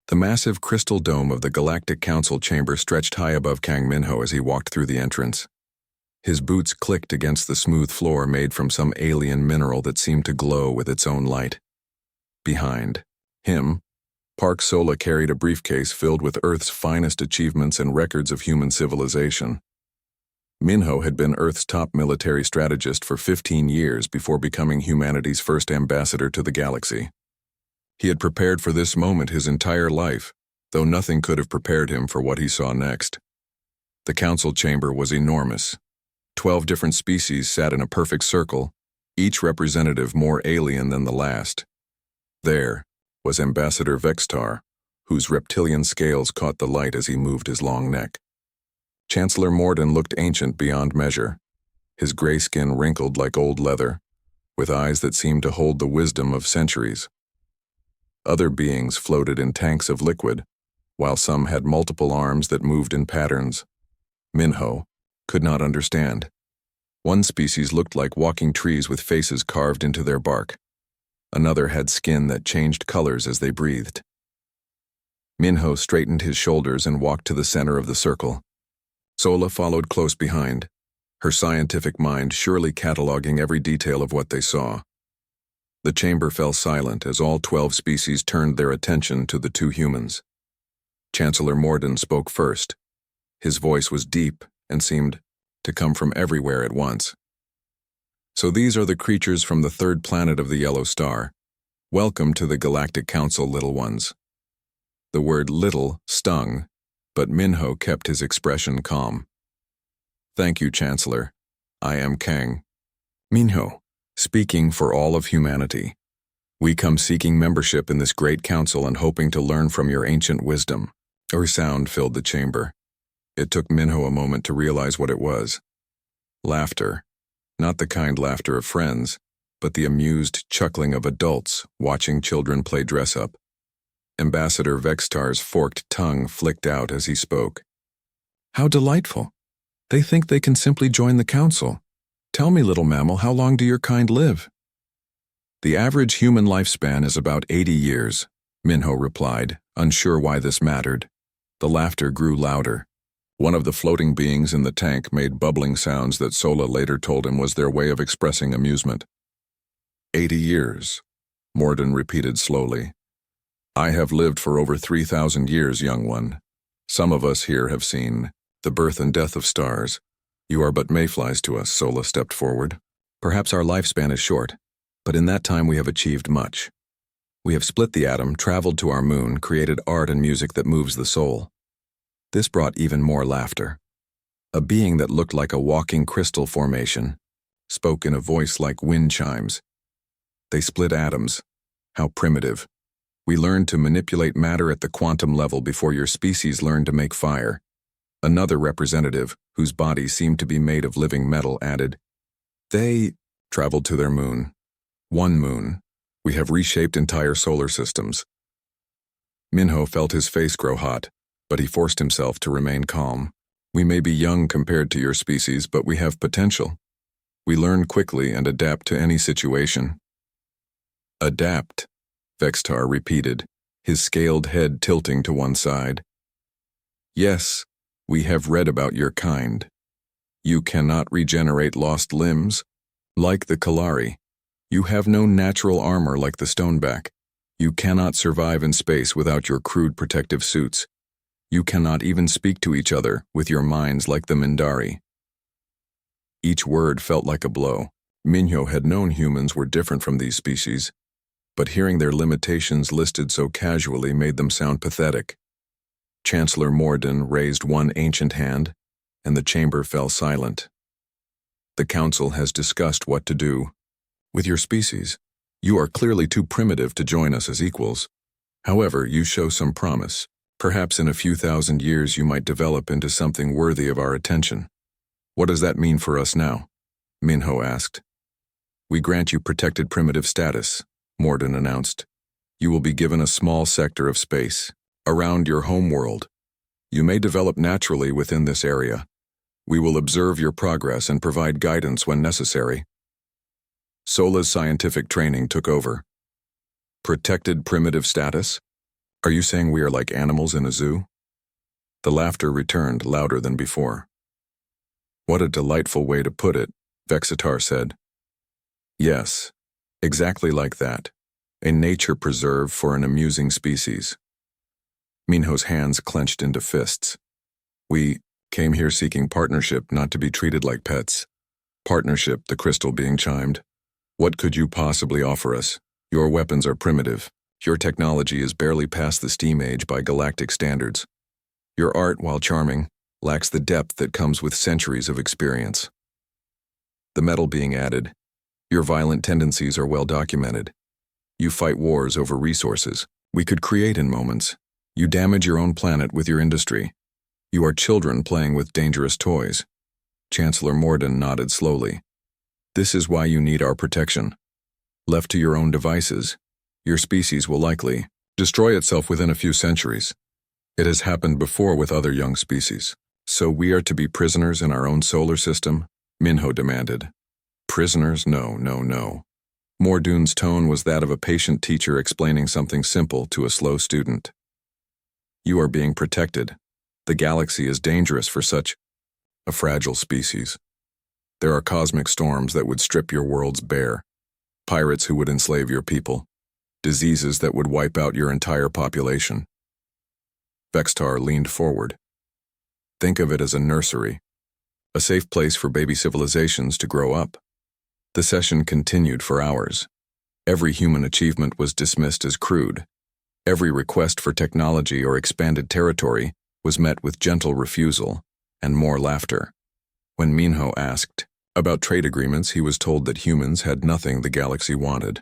The massive crystal dome of the Galactic Council chamber stretched high above Kang Minho as he walked through the entrance. His boots clicked against the smooth floor made from some alien mineral that seemed to glow with its own light. Behind him, Park Sola carried a briefcase filled with Earth's finest achievements and records of human civilization. Minho had been Earth's top military strategist for 15 years before becoming humanity's first ambassador to the galaxy. He had prepared for this moment his entire life, though nothing could have prepared him for what he saw next. The council chamber was enormous. 12 different species sat in a perfect circle, each representative more alien than the last. There was Ambassador Vextar, whose reptilian scales caught the light as he moved his long neck. Chancellor Morden looked ancient beyond measure, his gray skin wrinkled like old leather, with eyes that seemed to hold the wisdom of centuries. Other beings floated in tanks of liquid, while some had multiple arms that moved in patterns. Minho could not understand. One species looked like walking trees with faces carved into their bark. Another had skin that changed colors as they breathed. Minho straightened his shoulders and walked to the center of the circle. Sola followed close behind, her scientific mind surely cataloging every detail of what they saw. The chamber fell silent as all 12 species turned their attention to the two humans. Chancellor Morden spoke first. His voice was deep and seemed to come from everywhere at once. So these are the creatures from the third planet of the Yellow Star. Welcome to the Galactic Council, little ones. The word little stung, but Minho kept his expression calm. Thank you, Chancellor. I am Kang. Minho, speaking for all of humanity. We come seeking membership in this great council and hoping to learn from your ancient wisdom. A sound filled the chamber. It took Minho a moment to realize what it was. Laughter. Not the kind laughter of friends, but the amused chuckling of adults watching children play dress-up. Ambassador Vextar's forked tongue flicked out as he spoke. How delightful. They think they can simply join the council. Tell me, little mammal, how long do your kind live? The average human lifespan is about 80 years, Minho replied, unsure why this mattered. The laughter grew louder. One of the floating beings in the tank made bubbling sounds that Sola later told him was their way of expressing amusement. 80 years, Morden repeated slowly. I have lived for over 3,000 years, young one. Some of us here have seen the birth and death of stars. You are but mayflies to us, Sola stepped forward. Perhaps our lifespan is short, but in that time we have achieved much. We have split the atom, traveled to our moon, created art and music that moves the soul. This brought even more laughter. A being that looked like a walking crystal formation spoke in a voice like wind chimes. They split atoms. How primitive. We learned to manipulate matter at the quantum level before your species learned to make fire. Another representative, whose body seemed to be made of living metal, added, They traveled to their moon. One moon. We have reshaped entire solar systems. Minho felt his face grow hot, but he forced himself to remain calm. We may be young compared to your species, but we have potential. We learn quickly and adapt to any situation. Adapt, Vextar repeated, his scaled head tilting to one side. Yes, we have read about your kind. You cannot regenerate lost limbs. Like the Kalari, you have no natural armor like the Stoneback. You cannot survive in space without your crude protective suits. You cannot even speak to each other with your minds like the Mindari. Each word felt like a blow. Minho had known humans were different from these species, but hearing their limitations listed so casually made them sound pathetic. Chancellor Morden raised one ancient hand, and the chamber fell silent. The council has discussed what to do. With your species, you are clearly too primitive to join us as equals. However, you show some promise. Perhaps in a few thousand years you might develop into something worthy of our attention. What does that mean for us now? Minho asked. We grant you protected primitive status, Morden announced. You will be given a small sector of space, around your home world. You may develop naturally within this area. We will observe your progress and provide guidance when necessary. Sola's scientific training took over. Protected primitive status? Are you saying we are like animals in a zoo? The laughter returned louder than before. What a delightful way to put it, Vexitar said. Yes, exactly like that. A nature preserve for an amusing species. Minho's hands clenched into fists. We came here seeking partnership, not to be treated like pets. Partnership, the crystal being chimed. What could you possibly offer us? Your weapons are primitive. Your technology is barely past the steam age by galactic standards. Your art, while charming, lacks the depth that comes with centuries of experience. The metal being added. Your violent tendencies are well documented. You fight wars over resources we could create in moments. You damage your own planet with your industry. You are children playing with dangerous toys. Chancellor Morden nodded slowly. This is why you need our protection. Left to your own devices, your species will likely destroy itself within a few centuries. It has happened before with other young species. So we are to be prisoners in our own solar system? Minho demanded. Prisoners? No, no, no. Mordoon's tone was that of a patient teacher explaining something simple to a slow student. You are being protected. The galaxy is dangerous for such a fragile species. There are cosmic storms that would strip your worlds bare, pirates who would enslave your people, diseases that would wipe out your entire population. Vextar leaned forward. Think of it as a nursery, a safe place for baby civilizations to grow up. The session continued for hours. Every human achievement was dismissed as crude. Every request for technology or expanded territory was met with gentle refusal and more laughter. When Minho asked about trade agreements, he was told that humans had nothing the galaxy wanted.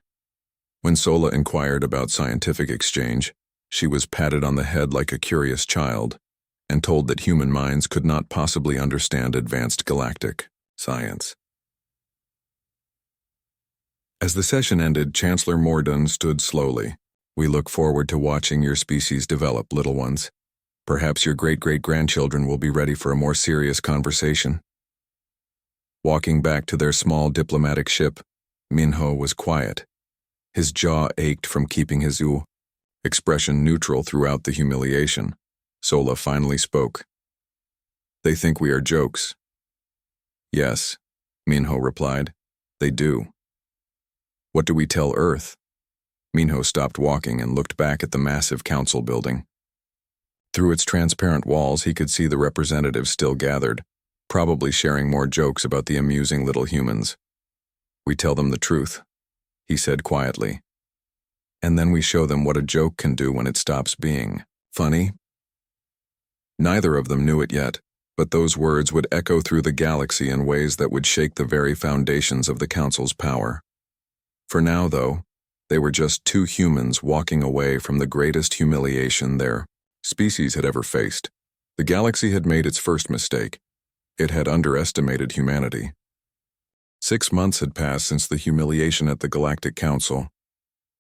When Sola inquired about scientific exchange, she was patted on the head like a curious child and told that human minds could not possibly understand advanced galactic science. As the session ended, Chancellor Morden stood slowly. We look forward to watching your species develop, little ones. Perhaps your great-great-grandchildren will be ready for a more serious conversation. Walking back to their small diplomatic ship, Minho was quiet. His jaw ached from keeping his expression neutral throughout the humiliation. Sola finally spoke. They think we are jokes. Yes, Minho replied. They do. What do we tell Earth? Minho stopped walking and looked back at the massive council building. Through its transparent walls, he could see the representatives still gathered, probably sharing more jokes about the amusing little humans. We tell them the truth, he said quietly. And then we show them what a joke can do when it stops being funny. Neither of them knew it yet, but those words would echo through the galaxy in ways that would shake the very foundations of the Council's power. For now, though, they were just two humans walking away from the greatest humiliation their species had ever faced. The galaxy had made its first mistake. It had underestimated humanity. 6 months had passed since the humiliation at the Galactic Council.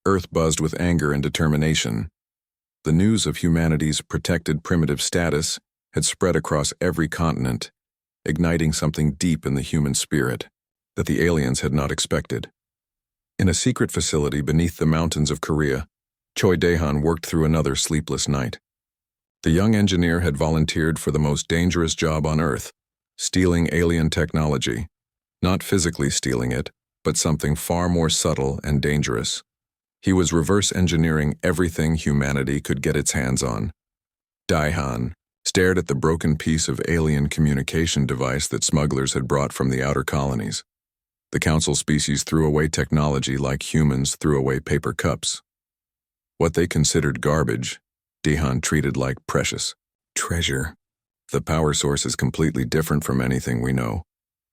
Earth buzzed with anger and determination. The news of humanity's protected primitive status had spread across every continent, igniting something deep in the human spirit that the aliens had not expected. In a secret facility beneath the mountains of Korea, Choi Daehan worked through another sleepless night. The young engineer had volunteered for the most dangerous job on Earth, stealing alien technology. Not physically stealing it, but something far more subtle and dangerous. He was reverse engineering everything humanity could get its hands on. Daehan stared at the broken piece of alien communication device that smugglers had brought from the outer colonies. The Council species threw away technology like humans threw away paper cups. What they considered garbage, Daehan treated like precious treasure. The power source is completely different from anything we know,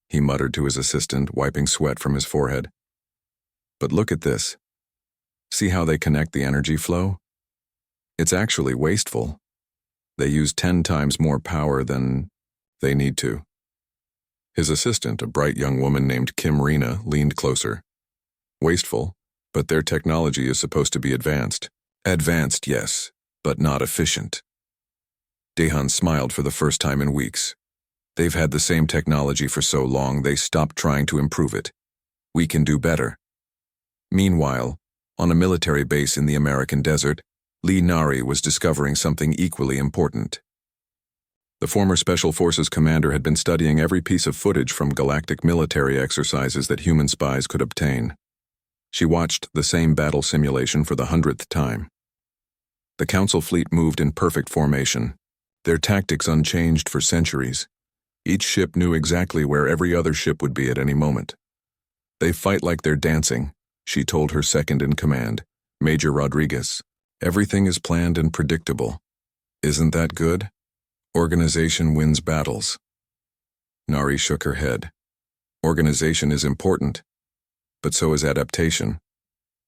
he muttered to his assistant, wiping sweat from his forehead. But look at this. See how they connect the energy flow? It's actually wasteful. They use 10 times more power than they need to. His assistant, a bright young woman named Kim Rena, leaned closer. Wasteful, but their technology is supposed to be advanced. Advanced, yes, but not efficient. Daehan smiled for the first time in weeks. They've had the same technology for so long they stopped trying to improve it. We can do better. Meanwhile, on a military base in the American desert, Lee Nari was discovering something equally important. The former Special Forces commander had been studying every piece of footage from galactic military exercises that human spies could obtain. She watched the same battle simulation for the 100th time. The Council fleet moved in perfect formation, their tactics unchanged for centuries. Each ship knew exactly where every other ship would be at any moment. "They fight like they're dancing," she told her second-in-command, Major Rodriguez. "Everything is planned and predictable. Isn't that good? Organization wins battles." Nari shook her head. "Organization is important, but so is adaptation.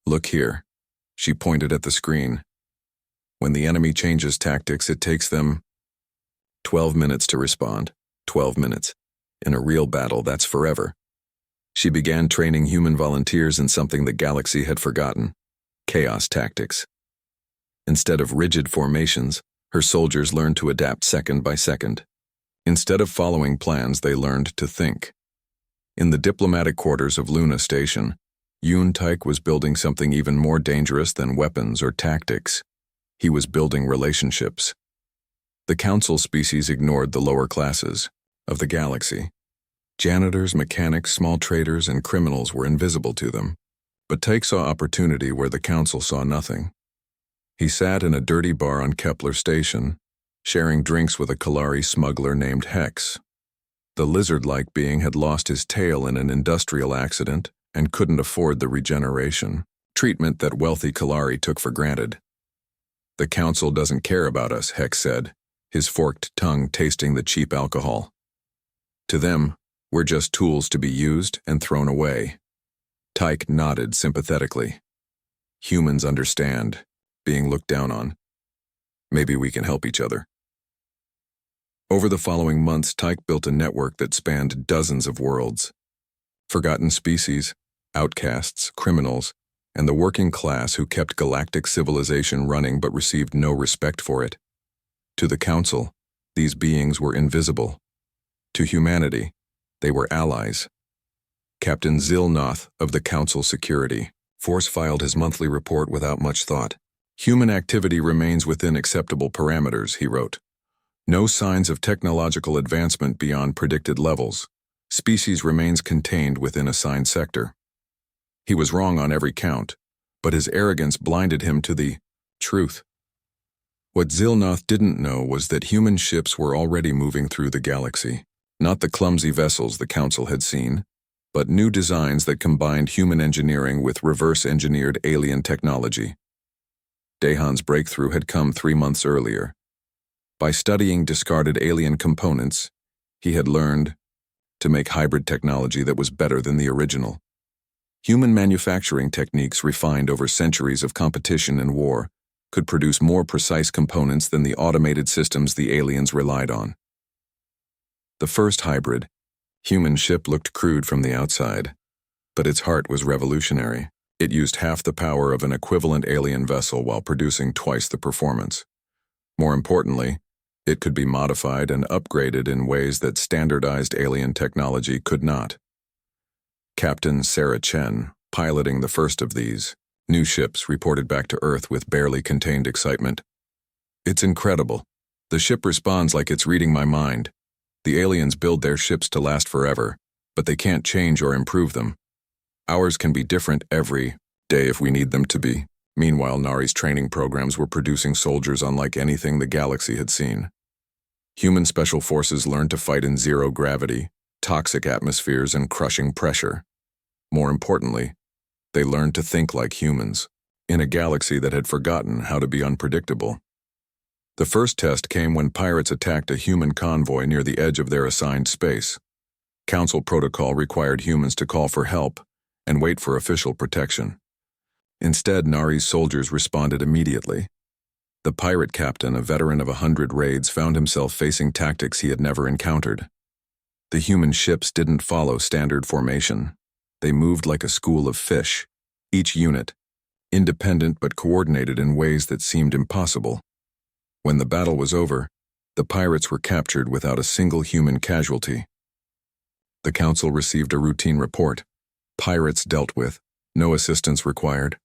Look here." She pointed at the screen. "When the enemy changes tactics, it takes them 12 minutes to respond. 12 minutes. In a real battle, that's forever." She began training human volunteers in something the galaxy had forgotten: chaos tactics. Instead of rigid formations, her soldiers learned to adapt second by second. Instead of following plans, they learned to think. In the diplomatic quarters of Luna Station, Yoon Taik was building something even more dangerous than weapons or tactics. He was building relationships. The Council species ignored the lower classes of the galaxy. Janitors, mechanics, small traders, and criminals were invisible to them. But Taik saw opportunity where the Council saw nothing. He sat in a dirty bar on Kepler Station, sharing drinks with a Kalari smuggler named Hex. The lizard-like being had lost his tail in an industrial accident and couldn't afford the regeneration treatment that wealthy Kalari took for granted. "The Council doesn't care about us," Hex said, his forked tongue tasting the cheap alcohol. "To them, we're just tools to be used and thrown away." Taik nodded sympathetically. "Humans understand being looked down on. Maybe we can help each other." Over the following months, Taik built a network that spanned dozens of worlds. Forgotten species, outcasts, criminals, and the working class who kept galactic civilization running but received no respect for it. To the Council, these beings were invisible. To humanity, they were allies. Captain Zilnoth of the Council Security Force filed his monthly report without much thought. "Human activity remains within acceptable parameters," he wrote. "No signs of technological advancement beyond predicted levels. Species remains contained within assigned sector." He was wrong on every count, but his arrogance blinded him to the truth. What Zilnoth didn't know was that human ships were already moving through the galaxy. Not the clumsy vessels the Council had seen, but new designs that combined human engineering with reverse-engineered alien technology. Dahan's breakthrough had come 3 months earlier. By studying discarded alien components, he had learned to make hybrid technology that was better than the original. Human manufacturing techniques refined over centuries of competition and war could produce more precise components than the automated systems the aliens relied on. The first hybrid, human ship looked crude from the outside, but its heart was revolutionary. It used half the power of an equivalent alien vessel while producing twice the performance. More importantly, it could be modified and upgraded in ways that standardized alien technology could not. Captain Sarah Chen, piloting the first of these new ships, reported back to Earth with barely contained excitement. "It's incredible. The ship responds like it's reading my mind. The aliens build their ships to last forever, but they can't change or improve them. Ours can be different every day if we need them to be." Meanwhile, Nari's training programs were producing soldiers unlike anything the galaxy had seen. Human special forces learned to fight in zero gravity, toxic atmospheres, and crushing pressure. More importantly, they learned to think like humans, in a galaxy that had forgotten how to be unpredictable. The first test came when pirates attacked a human convoy near the edge of their assigned space. Council protocol required humans to call for help and wait for official protection. Instead, Nari's soldiers responded immediately. The pirate captain, a veteran of 100 raids, found himself facing tactics he had never encountered. The human ships didn't follow standard formation. They moved like a school of fish, each unit, independent but coordinated in ways that seemed impossible. When the battle was over, the pirates were captured without a single human casualty. The Council received a routine report. Pirates dealt with, no assistance required.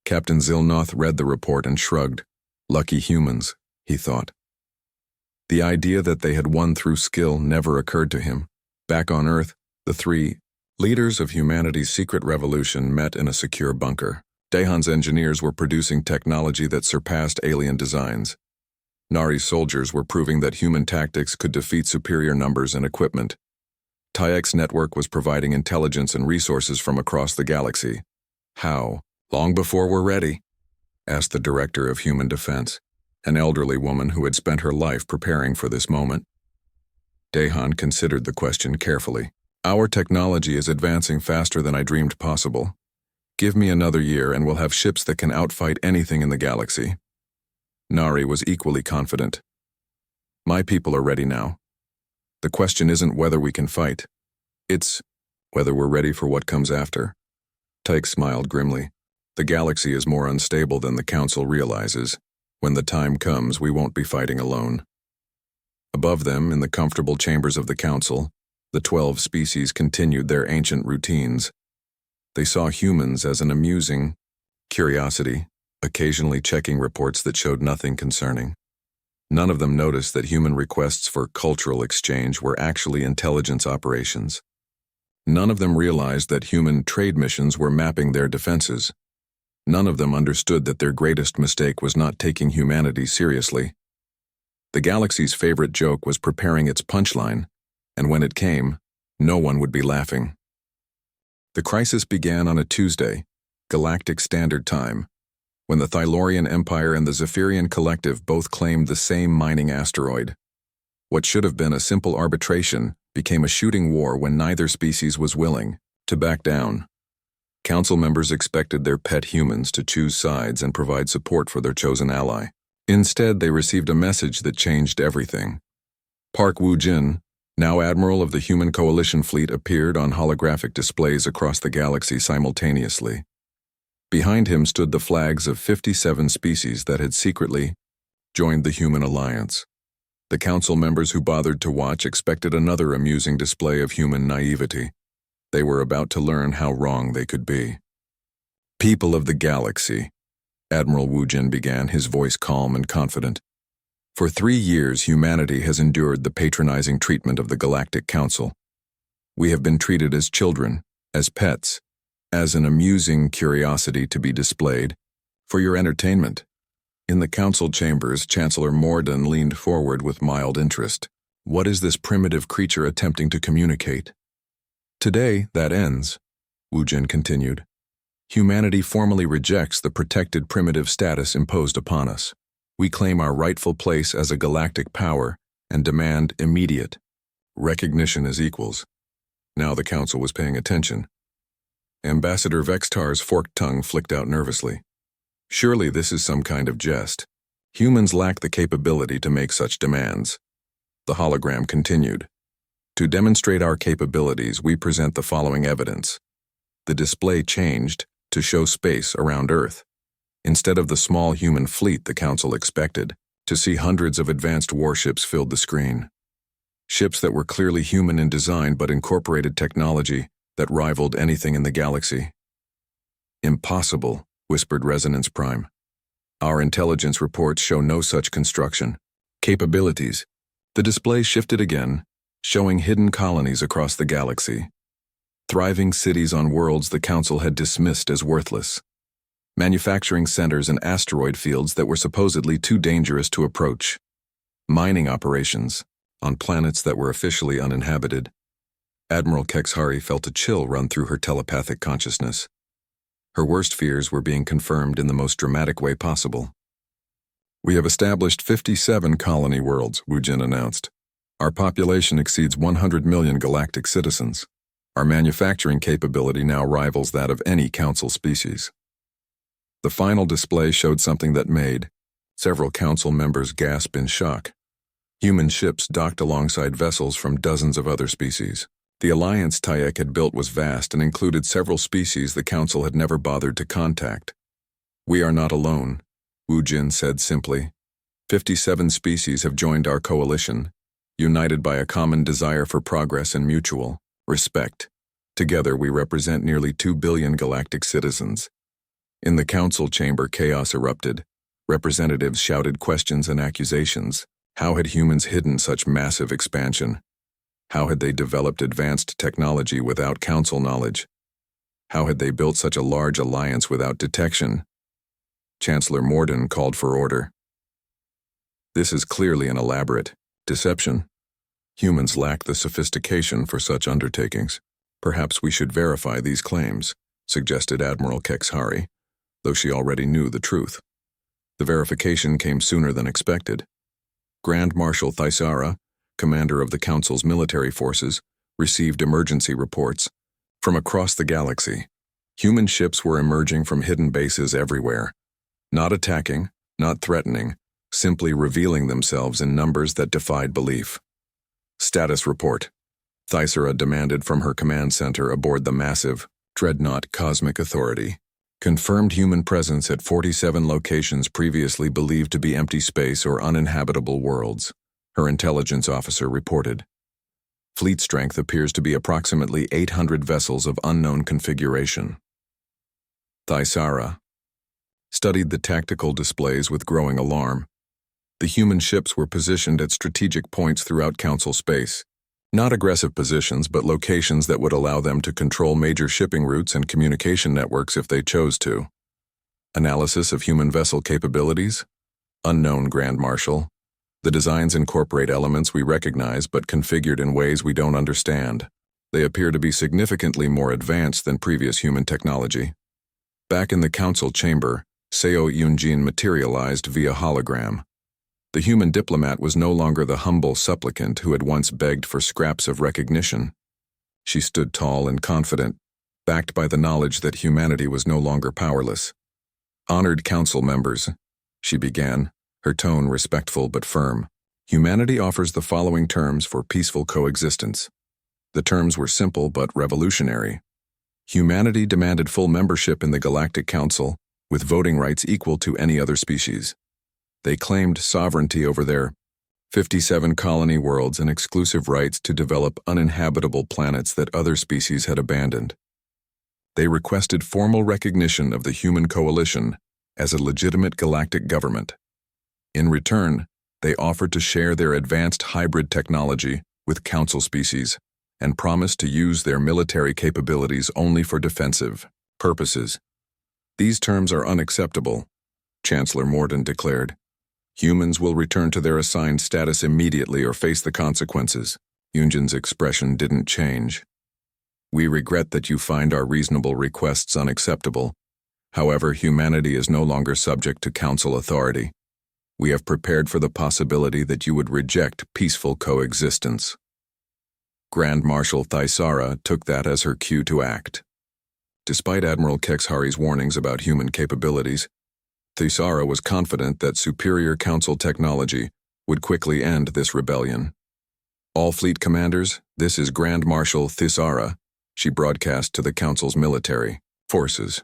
Captain Zilnoth read the report and shrugged. Lucky humans, he thought. The idea that they had won through skill never occurred to him. Back on Earth, the three leaders of humanity's secret revolution met in a secure bunker. Dahan's engineers were producing technology that surpassed alien designs. Nari's soldiers were proving that human tactics could defeat superior numbers and equipment. Tyek's network was providing intelligence and resources from across the galaxy. How? Long before we're ready, asked the director of human defense, an elderly woman who had spent her life preparing for this moment. Dahan considered the question carefully. Our technology is advancing faster than I dreamed possible. Give me another year and we'll have ships that can outfight anything in the galaxy. Nari was equally confident. My people are ready now. The question isn't whether we can fight. It's whether we're ready for what comes after. Tyke smiled grimly. The galaxy is more unstable than the Council realizes. When the time comes, we won't be fighting alone. Above them, in the comfortable chambers of the Council, the 12 species continued their ancient routines. They saw humans as an amusing curiosity, occasionally checking reports that showed nothing concerning. None of them noticed that human requests for cultural exchange were actually intelligence operations. None of them realized that human trade missions were mapping their defenses. None of them understood that their greatest mistake was not taking humanity seriously. The galaxy's favorite joke was preparing its punchline, and when it came, no one would be laughing. The crisis began on a Tuesday, Galactic Standard Time, when the Thylorian Empire and the Zephyrian Collective both claimed the same mining asteroid. What should have been a simple arbitration became a shooting war when neither species was willing to back down. Council members expected their pet humans to choose sides and provide support for their chosen ally. Instead, they received a message that changed everything. Park Woo-jin, now Admiral of the Human Coalition Fleet, appeared on holographic displays across the galaxy simultaneously. Behind him stood the flags of 57 species that had secretly joined the Human Alliance. The council members who bothered to watch expected another amusing display of human naivety. They were about to learn how wrong they could be. People of the galaxy, Admiral Woo-jin began, his voice calm and confident. For 3 years, humanity has endured the patronizing treatment of the Galactic Council. We have been treated as children, as pets, as an amusing curiosity to be displayed, for your entertainment. In the council chambers, Chancellor Morden leaned forward with mild interest. What is this primitive creature attempting to communicate? Today, that ends, Woo-jin continued. Humanity formally rejects the protected primitive status imposed upon us. We claim our rightful place as a galactic power and demand immediate recognition as equals. Now the council was paying attention. Ambassador Vextar's forked tongue flicked out nervously. Surely this is some kind of jest. Humans lack the capability to make such demands. The hologram continued. To demonstrate our capabilities, we present the following evidence. The display changed to show space around Earth. Instead of the small human fleet the Council expected, to see hundreds of advanced warships filled the screen. Ships that were clearly human in design but incorporated technology that rivaled anything in the galaxy. Impossible, whispered Resonance Prime. Our intelligence reports show no such construction. Capabilities. The display shifted again, showing hidden colonies across the galaxy. Thriving cities on worlds the Council had dismissed as worthless. Manufacturing centers and asteroid fields that were supposedly too dangerous to approach. Mining operations on planets that were officially uninhabited. Admiral Kexhari felt a chill run through her telepathic consciousness. Her worst fears were being confirmed in the most dramatic way possible. We have established 57 colony worlds, Woo-jin announced. Our population exceeds 100 million galactic citizens. Our manufacturing capability now rivals that of any Council species. The final display showed something that made several Council members gasp in shock. Human ships docked alongside vessels from dozens of other species. The alliance Tyek had built was vast and included several species the Council had never bothered to contact. We are not alone, Woo-jin said simply. 57 species have joined our coalition, united by a common desire for progress and mutual respect. Together we represent nearly 2 billion galactic citizens. In the council chamber, chaos erupted. Representatives shouted questions and accusations. How had humans hidden such massive expansion? How had they developed advanced technology without council knowledge? How had they built such a large alliance without detection? Chancellor Morden called for order. This is clearly an elaborate deception. Humans lack the sophistication for such undertakings. Perhaps we should verify these claims, suggested Admiral Kexhari, though she already knew the truth. The verification came sooner than expected. Grand Marshal Thaisara, commander of the Council's military forces, received emergency reports from across the galaxy. Human ships were emerging from hidden bases everywhere, not attacking, not threatening, simply revealing themselves in numbers that defied belief. Status report. Thaisara demanded from her command center aboard the massive Dreadnought Cosmic Authority. Confirmed human presence at 47 locations previously believed to be empty space or uninhabitable worlds, her intelligence officer reported. Fleet strength appears to be approximately 800 vessels of unknown configuration. Thaisara studied the tactical displays with growing alarm. The human ships were positioned at strategic points throughout Council space. Not aggressive positions, but locations that would allow them to control major shipping routes and communication networks if they chose to. Analysis of human vessel capabilities? Unknown, Grand Marshal. The designs incorporate elements we recognize but configured in ways we don't understand. They appear to be significantly more advanced than previous human technology. Back in the Council chamber, Seo Yunjin materialized via hologram. The human diplomat was no longer the humble supplicant who had once begged for scraps of recognition. She stood tall and confident, backed by the knowledge that humanity was no longer powerless. Honored council members, she began, her tone respectful but firm. Humanity offers the following terms for peaceful coexistence. The terms were simple but revolutionary. Humanity demanded full membership in the Galactic Council, with voting rights equal to any other species. They claimed sovereignty over their 57 colony worlds and exclusive rights to develop uninhabitable planets that other species had abandoned. They requested formal recognition of the human coalition as a legitimate galactic government. In return, they offered to share their advanced hybrid technology with Council species and promised to use their military capabilities only for defensive purposes. These terms are unacceptable, Chancellor Morden declared. Humans will return to their assigned status immediately or face the consequences. Yunjin's expression didn't change. We regret that you find our reasonable requests unacceptable. However, humanity is no longer subject to Council authority. We have prepared for the possibility that you would reject peaceful coexistence. Grand Marshal Thaisara took that as her cue to act. Despite Admiral Kexhari's warnings about human capabilities, Thaisara was confident that superior Council technology would quickly end this rebellion. All fleet commanders, this is Grand Marshal Thaisara, she broadcast to the Council's military forces.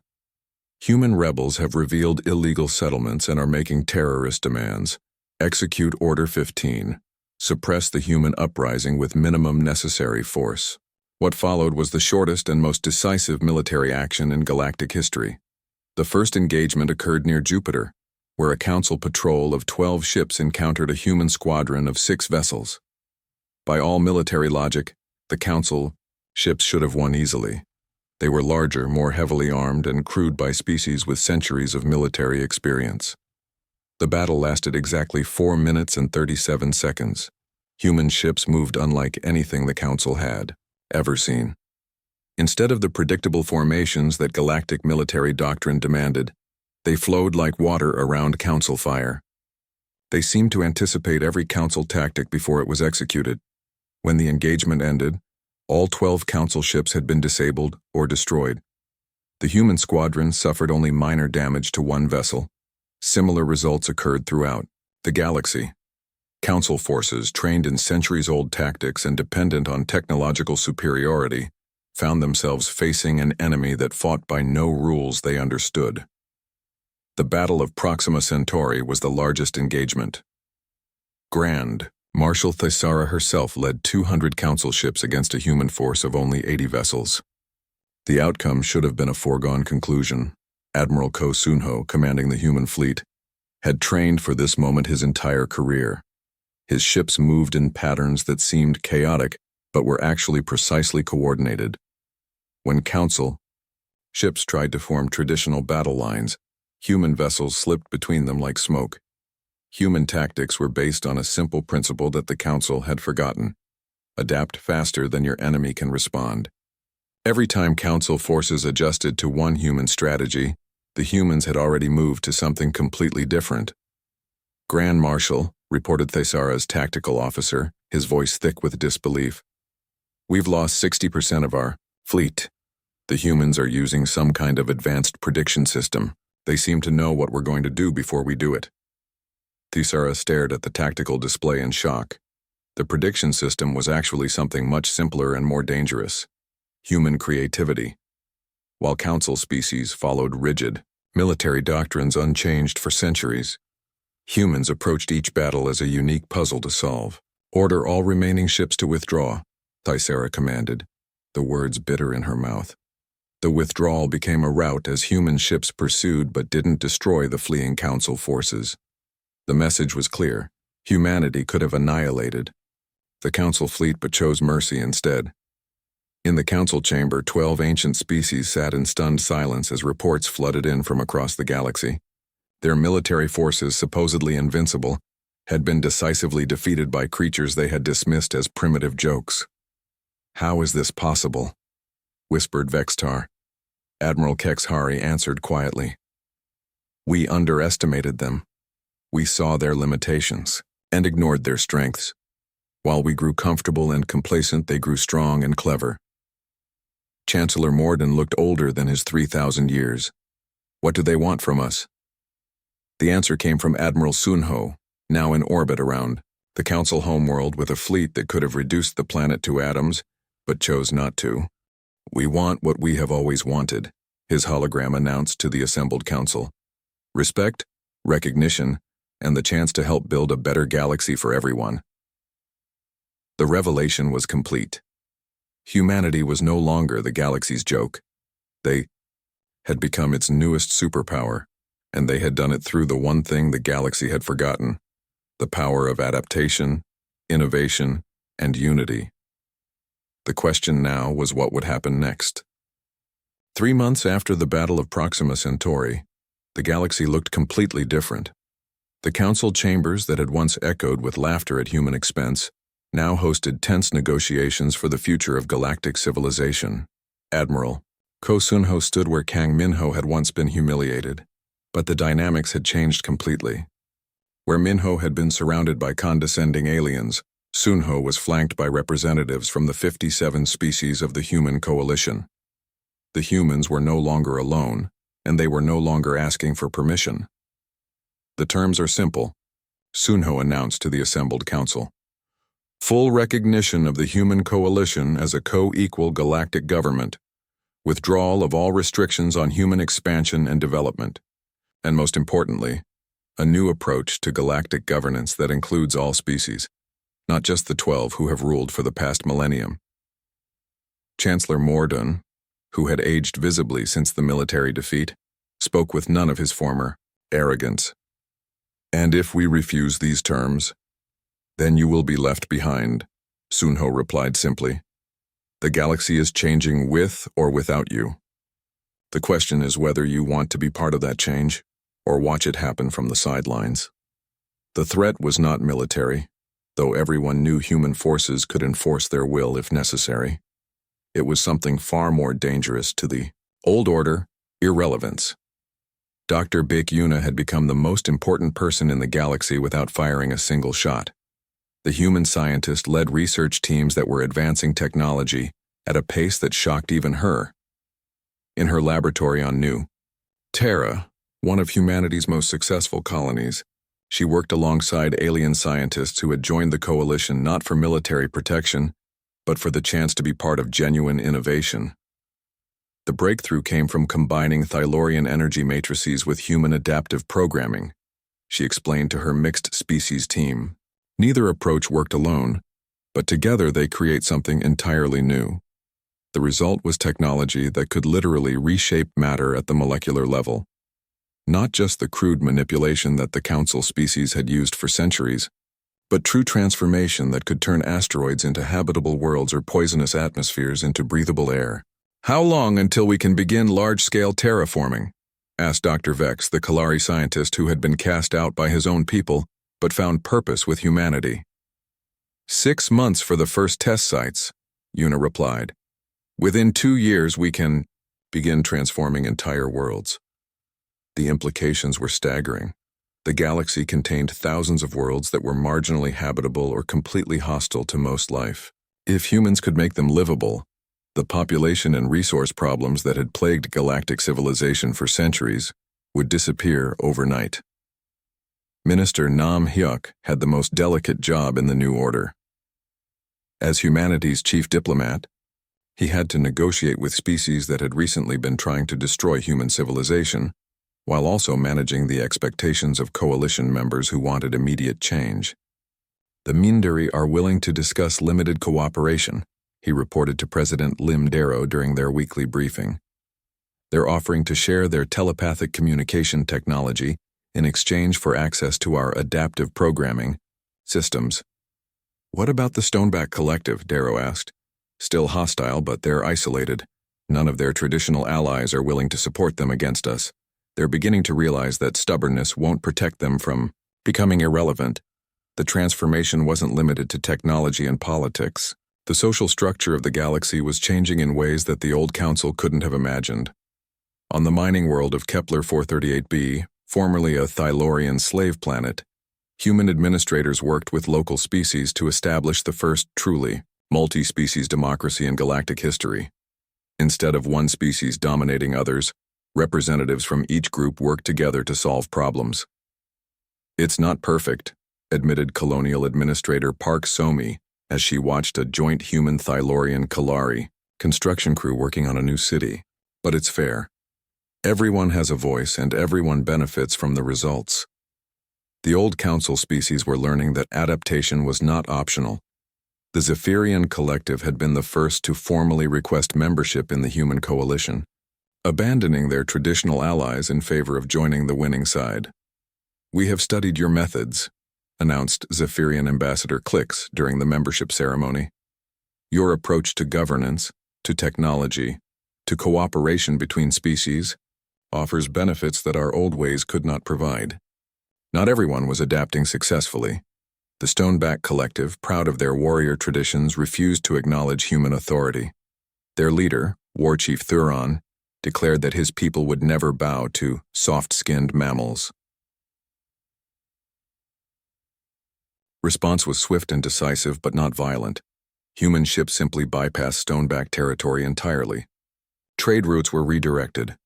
Human rebels have revealed illegal settlements and are making terrorist demands. Execute Order 15. Suppress the human uprising with minimum necessary force. What followed was the shortest and most decisive military action in galactic history. The first engagement occurred near Jupiter, where a Council patrol of 12 ships encountered a human squadron of 6 vessels. By all military logic, the Council ships should have won easily. They were larger, more heavily armed, and crewed by species with centuries of military experience. The battle lasted exactly 4 minutes and 37 seconds. Human ships moved unlike anything the Council had ever seen. Instead of the predictable formations that galactic military doctrine demanded, they flowed like water around Council fire. They seemed to anticipate every Council tactic before it was executed. When the engagement ended, all 12 Council ships had been disabled or destroyed. The human squadron suffered only minor damage to one vessel. Similar results occurred throughout the galaxy. Council forces, trained in centuries-old tactics and dependent on technological superiority, found themselves facing an enemy that fought by no rules they understood. The Battle of Proxima Centauri was the largest engagement. Grand Marshal Thaisara herself led 200 Council ships against a human force of only 80 vessels. The outcome should have been a foregone conclusion. Admiral Ko Sunho, commanding the human fleet, had trained for this moment his entire career. His ships moved in patterns that seemed chaotic, but were actually precisely coordinated. When Council ships tried to form traditional battle lines, human vessels slipped between them like smoke. Human tactics were based on a simple principle that the Council had forgotten: adapt faster than your enemy can respond. Every time Council forces adjusted to one human strategy, the humans had already moved to something completely different. Grand Marshal, reported Thesara's tactical officer, his voice thick with disbelief. We've lost 60% of our fleet. The humans are using some kind of advanced prediction system. They seem to know what we're going to do before we do it. Thesara stared at the tactical display in shock. The prediction system was actually something much simpler and more dangerous: human creativity. While Council species followed rigid, military doctrines unchanged for centuries, humans approached each battle as a unique puzzle to solve. Order all remaining ships to withdraw, Thesara commanded, the words bitter in her mouth. The withdrawal became a rout as human ships pursued but didn't destroy the fleeing Council forces. The message was clear: humanity could have annihilated the Council fleet but chose mercy instead. In the Council chamber, 12 ancient species sat in stunned silence as reports flooded in from across the galaxy. Their military forces, supposedly invincible, had been decisively defeated by creatures they had dismissed as primitive jokes. "How is this possible?" whispered Vextar. Admiral Kexhari answered quietly. "We underestimated them. We saw their limitations and ignored their strengths. While we grew comfortable and complacent, they grew strong and clever." Chancellor Morden looked older than his 3,000 years. "What do they want from us?" The answer came from Admiral Sunho, now in orbit around the Council homeworld with a fleet that could have reduced the planet to atoms, but chose not to. "We want what we have always wanted," his hologram announced to the assembled Council. "Respect, recognition, and the chance to help build a better galaxy for everyone." The revelation was complete. Humanity was no longer the galaxy's joke. They had become its newest superpower, and they had done it through the one thing the galaxy had forgotten: the power of adaptation, innovation, and unity. The question now was what would happen next. 3 months after the Battle of Proxima Centauri, the galaxy looked completely different. The Council chambers that had once echoed with laughter at human expense now hosted tense negotiations for the future of galactic civilization. Admiral Ko Sunho stood where Kang Minho had once been humiliated, but the dynamics had changed completely. Where Minho had been surrounded by condescending aliens, Sunho was flanked by representatives from the 57 species of the human coalition. The humans were no longer alone, and they were no longer asking for permission. "The terms are simple," Sunho announced to the assembled Council. "Full recognition of the human coalition as a co-equal galactic government, withdrawal of all restrictions on human expansion and development, and most importantly, a new approach to galactic governance that includes all species, not just the 12 who have ruled for the past millennium." Chancellor Morden, who had aged visibly since the military defeat, spoke with none of his former arrogance. "And if we refuse these terms, then you will be left behind," Sunho replied simply. "The galaxy is changing with or without you. The question is whether you want to be part of that change or watch it happen from the sidelines." The threat was not military, though everyone knew human forces could enforce their will if necessary. It was something far more dangerous to the old order: irrelevance. Dr. Baek-Yuna had become the most important person in the galaxy without firing a single shot. The human scientist led research teams that were advancing technology at a pace that shocked even her. In her laboratory on New Terra, one of humanity's most successful colonies, she worked alongside alien scientists who had joined the coalition not for military protection, but for the chance to be part of genuine innovation. The breakthrough came from combining Thylorian energy matrices with human adaptive programming, she explained to her mixed species team. Neither approach worked alone, but together they create something entirely new. The result was technology that could literally reshape matter at the molecular level. Not just the crude manipulation that the Council species had used for centuries, but true transformation that could turn asteroids into habitable worlds or poisonous atmospheres into breathable air. "How long until we can begin large-scale terraforming?" asked Dr. Vex, the Kalari scientist who had been cast out by his own people but found purpose with humanity. 6 months for the first test sites, Una replied. "Within 2 years we can begin transforming entire worlds." The implications were staggering. The galaxy contained thousands of worlds that were marginally habitable or completely hostile to most life. If humans could make them livable, the population and resource problems that had plagued galactic civilization for centuries would disappear overnight. Minister Nam Hyuk had the most delicate job in the new order. As humanity's chief diplomat, he had to negotiate with species that had recently been trying to destroy human civilization, while also managing the expectations of coalition members who wanted immediate change. "The Mindari are willing to discuss limited cooperation," he reported to President Lim Darrow during their weekly briefing. "They're offering to share their telepathic communication technology in exchange for access to our adaptive programming systems." "What about the Stoneback Collective?" Darrow asked. "Still hostile, but they're isolated. None of their traditional allies are willing to support them against us. They're beginning to realize that stubbornness won't protect them from becoming irrelevant." The transformation wasn't limited to technology and politics. The social structure of the galaxy was changing in ways that the old council couldn't have imagined. On the mining world of Kepler 438b, formerly a Thylorian slave planet, human administrators worked with local species to establish the first truly multi-species democracy in galactic history. Instead of one species dominating others, representatives from each group worked together to solve problems. "It's not perfect," admitted Colonial Administrator Park Somi as she watched a joint human Thylorian Kalari construction crew working on a new city. "But it's fair. Everyone has a voice and everyone benefits from the results." The old council species were learning that adaptation was not optional. The Zephyrian Collective had been the first to formally request membership in the human coalition, abandoning their traditional allies in favor of joining the winning side. "We have studied your methods," announced Zephyrian Ambassador Clix during the membership ceremony. "Your approach to governance, to technology, to cooperation between species, offers benefits that our old ways could not provide." Not everyone was adapting successfully. The Stoneback Collective, proud of their warrior traditions, refused to acknowledge human authority. Their leader, War Chief Thuron, declared that his people would never bow to soft-skinned mammals. Response was swift and decisive, but not violent. Human ships simply bypassed Stoneback territory entirely. Trade routes were redirected.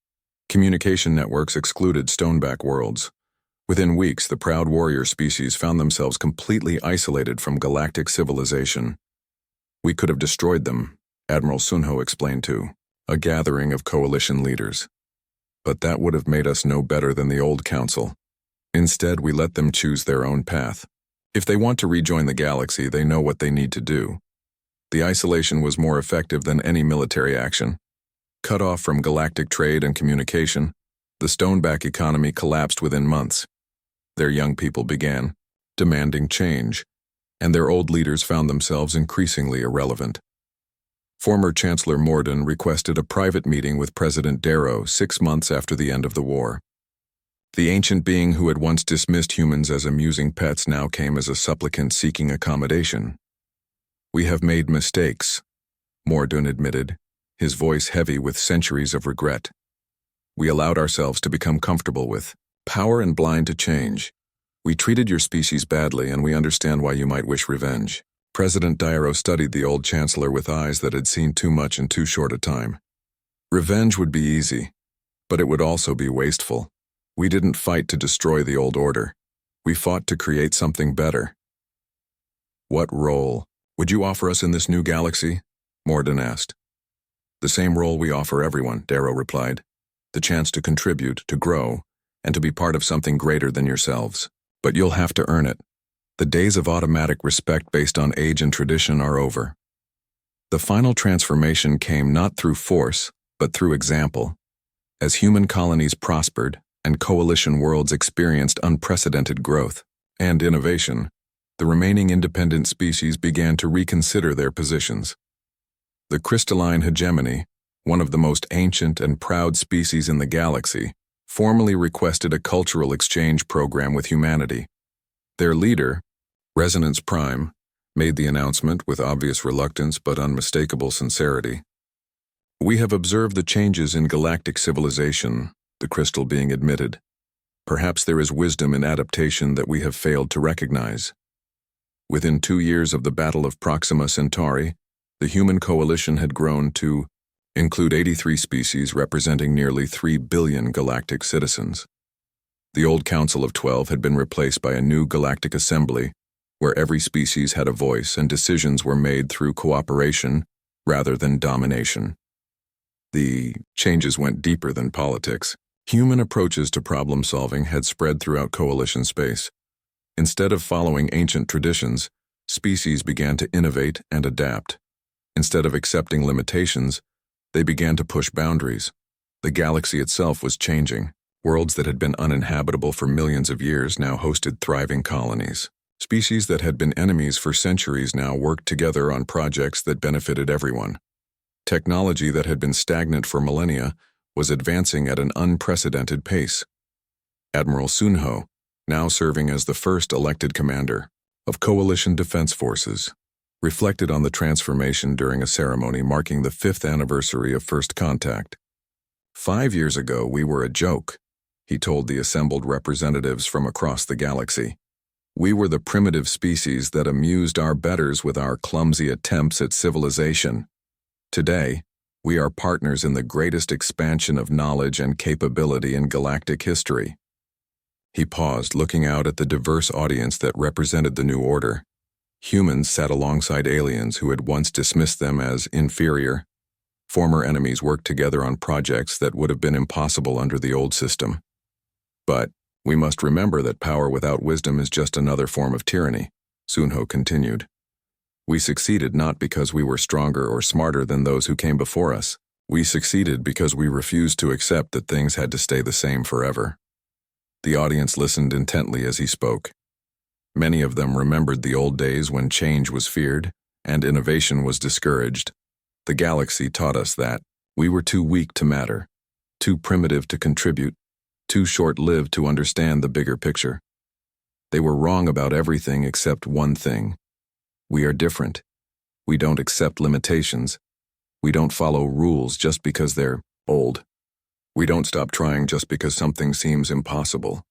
Communication networks excluded Stoneback worlds. Within weeks, the proud warrior species found themselves completely isolated from galactic civilization. "We could have destroyed them," Admiral Sunho explained to a gathering of coalition leaders. "But that would have made us no better than the old council. Instead, we let them choose their own path. If they want to rejoin the galaxy, they know what they need to do." The isolation was more effective than any military action. Cut off from galactic trade and communication, the Stoneback economy collapsed within months. Their young people began demanding change, and their old leaders found themselves increasingly irrelevant. Former Chancellor Morden requested a private meeting with President Darrow 6 months after the end of the war. The ancient being who had once dismissed humans as amusing pets now came as a supplicant seeking accommodation. "We have made mistakes," Morden admitted, his voice heavy with centuries of regret. "We allowed ourselves to become comfortable with power and blind to change. We treated your species badly, and we understand why you might wish revenge." President Darrow studied the old chancellor with eyes that had seen too much in too short a time. "Revenge would be easy, but it would also be wasteful. We didn't fight to destroy the old order. We fought to create something better." "What role would you offer us in this new galaxy?" Morden asked. "The same role we offer everyone," Darrow replied. "The chance to contribute, to grow, and to be part of something greater than yourselves. But you'll have to earn it. The days of automatic respect based on age and tradition are over." The final transformation came not through force, but through example. As human colonies prospered, and coalition worlds experienced unprecedented growth and innovation, the remaining independent species began to reconsider their positions. The crystalline hegemony, one of the most ancient and proud species in the galaxy, formally requested a cultural exchange program with humanity. Their leader, Resonance Prime, made the announcement with obvious reluctance but unmistakable sincerity. "We have observed the changes in galactic civilization," the crystal being admitted. "Perhaps there is wisdom in adaptation that we have failed to recognize." Within 2 years of the Battle of Proxima Centauri, the human coalition had grown to include 83 species representing nearly 3 billion galactic citizens. The old Council of 12 had been replaced by a new galactic assembly, where every species had a voice and decisions were made through cooperation rather than domination. The changes went deeper than politics. Human approaches to problem-solving had spread throughout coalition space. Instead of following ancient traditions, species began to innovate and adapt. Instead of accepting limitations, they began to push boundaries. The galaxy itself was changing. Worlds that had been uninhabitable for millions of years now hosted thriving colonies. Species that had been enemies for centuries now worked together on projects that benefited everyone. Technology that had been stagnant for millennia was advancing at an unprecedented pace. Admiral Sunho, now serving as the first elected commander of Coalition Defense Forces, reflected on the transformation during a ceremony marking the 5th anniversary of First Contact. "5 years ago, we were a joke," he told the assembled representatives from across the galaxy. "We were the primitive species that amused our betters with our clumsy attempts at civilization. Today, we are partners in the greatest expansion of knowledge and capability in galactic history." He paused, looking out at the diverse audience that represented the new order. Humans sat alongside aliens who had once dismissed them as inferior. Former enemies worked together on projects that would have been impossible under the old system. "But we must remember that power without wisdom is just another form of tyranny," Sunho continued. "We succeeded not because we were stronger or smarter than those who came before us. We succeeded because we refused to accept that things had to stay the same forever." The audience listened intently as he spoke. Many of them remembered the old days when change was feared and innovation was discouraged. The galaxy taught us that we were too weak to matter, too primitive to contribute, too short-lived to understand the bigger picture. They were wrong about everything except one thing. We are different. We don't accept limitations. We don't follow rules just because they're old. We don't stop trying just because something seems impossible.